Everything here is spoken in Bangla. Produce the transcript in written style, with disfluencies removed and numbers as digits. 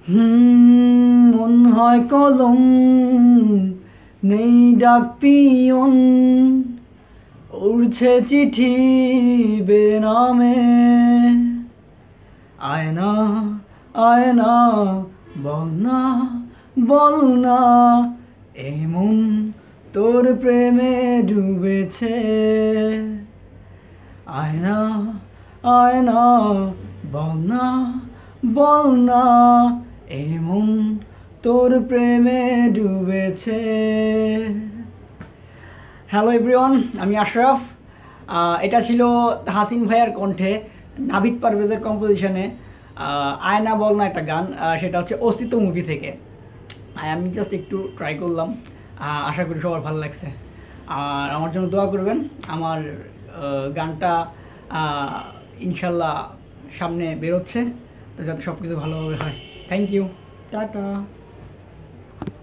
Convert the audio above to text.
মন হয় কলম, নেই ডাক পিয়ন, উড়ছে চিঠি বেনামে। আয়না আয়না বল না বল না, এমন তোর প্রেমে ডুবেছে। আয়না আয়না বল না বল না, এমন তোর প্রেমে ডুবেছে। হ্যালো এভরিওয়ান, আমি আশরাফ। এটা ছিল হাসিন ভাইয়ার কণ্ঠে নাভিদ পারভেজের কম্পোজিশনে আয়না বল না একটা গান, সেটা হচ্ছে অস্তিত্ব মুভি থেকে। আমি জাস্ট একটু ট্রাই করলাম, আশা করি সবার ভালো লাগছে। আর আমার জন্য দোয়া করবেন, আমার গানটা ইনশাল্লাহ সামনে বেরোচ্ছে, তো যাতে সব কিছু ভালোভাবে হয়। Thank you, tata.